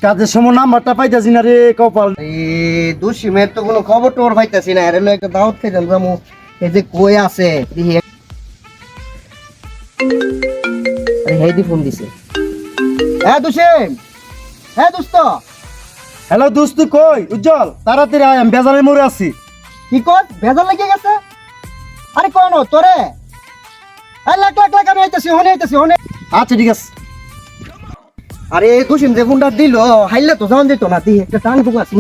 কাজের সময় নাম্বারটা পাইতাছি না রে কপাল। এই দুশিমের তো কোনো খবর টোর পাইতাছি না। এর একটা দাওয়াত খাইতাম জামু। এই যে কই আছে দেখি। আরে হেদি ফোন দিছে। হ্যাঁ দুশিম, হ্যাঁ দোস্ত। হ্যালো দোস্ত, কই উজ্জ্বল? তাড়াতাড়ি আয়, আমি বেজারে মরে আছি। কি কর ভেজাল লেগে গেছে? আরে কোন তোরে? আরে লাখ লাখ লাখ আমি আইতাছি, হনে আইতাছি হনে। আচ্ছা ঠিক আছে। আরে দুশিম যে ফোনটা দিল হাইলে তো জান যেত না। দি একটা টান বুক আছে।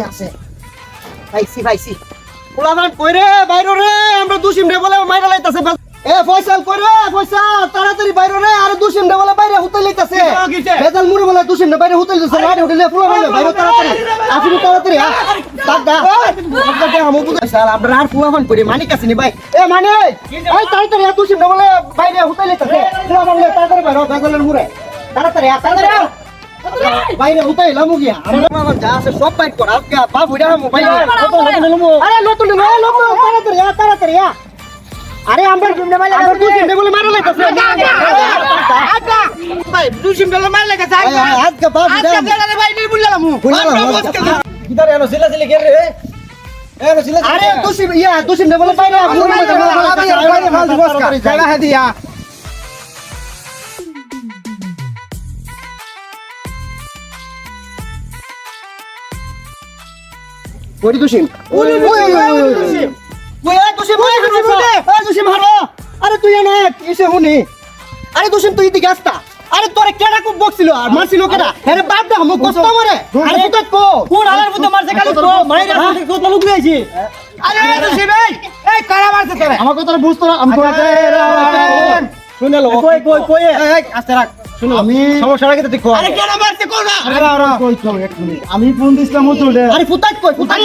আছে পাইছি পাইছি। পোলামান কই রে? বাইরে রে। আমরা দুশিম রে বলে মাইরা লাইতাছে। এ ফয়সাল কই রে? ফয়সাল তাড়াতাড়ি বাইরে রে। আরে দুশিম রে বলে বাইরে হুতাই লাইতাছে। বেজাল মুরে বলে দুশিম রে বাইরে হুতাই লাইতাছে। বাইরে হুতাইলে পোলামান বাইরে তাড়াতাড়ি আসি তাড়াতাড়ি। তাক দা আপনাকে আমু ফয়সাল আমরা আর পোলামান করি মানিক আছে নি ভাই। এ মানে এই তাড়াতাড়ি দুশিম রে বলে বাইরে হুতাই লাইতাছে। পোলামান লে তাড়াতাড়ি বাইরে বেজালের মুরে তাড়াতাড়ি তাড়াতাড়ি বাইরে হুতাই লামু গিয়া। আমরা মামা যা আছে সব বাইট কর। আপকা বাবু রে আমু বাইরে আরে নতুন লোমু তাড়াতাড়ি তাড়াতাড়ি। আরে আমরা দুশিম রে বলে মারা লাইতাছে। ভাই দুশিম রে মারা লাইতাছে। আজকে বাবু রে ভাই নি বুঝলামু কিদার এলো সিলা সিলি কে রে? এ সিলা আরে দুশিম রে বলে বাইরে বাইরে মাল দিবস কা জায়গা হে দিয়া। ওরে দুশিম ওরে দুশিম দুশিম হারো। আরে তুই না কিসে হুনি? আরে দুশিম তুই দিকে আসতা। আরে তোরে কেডা খুব বকছিল আর মারছিল কেডা? আরে বাপ দা আমু কষ্ট মারে। আরে তুই কো কোন আলার বুতে মারছে খালি কো মাইরা কত লোক লইছি। আরে দুশিম এই কারা মারছে তোরে? আমার কথাটা বুঝতো না। আমি শুনলো কই কই কই এই আস্তে রাখ। শুনো আমি সমস্যাটা কি তুই কো? আরে কেডা মারছে কো না? আরে কই কই এক মিনিট, আমি ফোন দিছিলাম উজ্জ্বল রে। আরে ফুতাই কই ফুতাই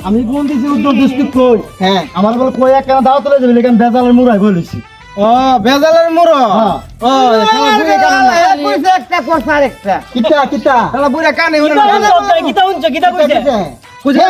আমি ফোন দিছি উজ্জ্বল দোস্ত কই। হ্যাঁ আমার বলে কই এক কেন দাওয়াত লয়ে যাবি লেকিন বেজালের মুরাই বলিছি। ও বেজালের মুরো। হ্যাঁ। ও বুড়ে কানে কইছে একটা কথা আরেকটা কিটা কিটা শালা বুড়ে কানে হইলো কিটা উনছ কিটা কইছে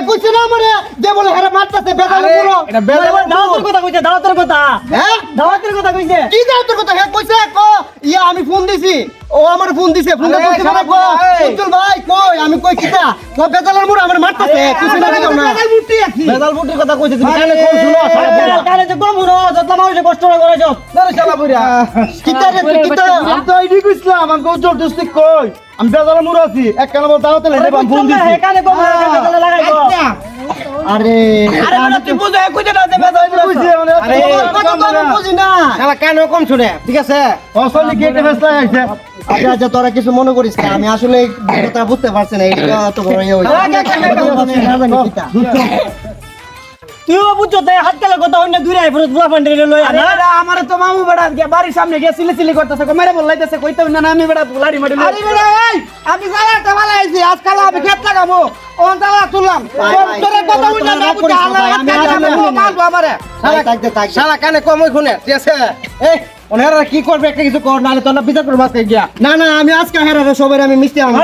কইছে না আমারে যে বলে হেরা মারতাছে বেজালের মুরো। এটা বেজালের দাওয়াতের কথা কইছে। দাওয়াতের কথা হ্যাঁ দাওয়াতের কথা কইছে। কি দাওয়াতের কথা? হে কইছে কো ইয়া আমি ফোন দিছি। ও আমার ফোন দিছে। ফোনটা কইছে মানে কো উজ্জ্বল ভাই কই আমি কই কিটা কো বেজালের মুরো আমারে মারতাছে। কিছু না দিও না বেজাল মুটি আছি। বেজাল মুটির কথা কইছে তুমি কানে কম শুনো। কানে যে কম শুনো যতলা মানুষ কষ্ট করে করেছো ধরে শালা বুড়া কিটা রে তুই কিটা? আমি তো আইডি কইছিলাম আমি উজ্জ্বল দোস্ত কই আমি বেজালের মুরা আছি এক কেন দাওয়াত লয়ে যাবি ফোন দিছি। কানে কম বেজাল লাগাইবো। আরে আরে মানে তুই বুঝে কইতে না দে বেজাল কইছি মানে আরে কথা তো আমি বুঝি না। শালা কানে কম শুনে ঠিক আছে। আসলে গেটে ব্যস্ত আইছে। আচ্ছা আচ্ছা তোরা কিছু মনে করিস না। আমি আসলে কথা বুঝতে পারছি না। এটা তো বড় ইয়ে হইছে। তুইও বুঝছো তাই হাত কালে কথা অন্য দূরে আই ফেরত বুয়া ফান্ডে লই আনা। আরে আমার তো মামু বেড়া গিয়া বাড়ির সামনে গিয়া সিলি সিলি করতেছে কো মেরে বলাইতেছে কইতে না আমি বেড়া লাড়ি মারি। আরে বেড়া এই আমি সালাটা ভালাইছি আজকাল আমি খেত লাগাবো ওন তালা তুললাম তোরে কথা অন্য না বুঝা আমি মারবো আমারে। শালা কানে কম শুনে ঠিক আছে। এই ওনারা কি করবে একটা কিছু কর নালে তোরা বিচার করব আজকে গিয়া। না না আমি আজকে হেরারে সবাই আমি মিষ্টি আমার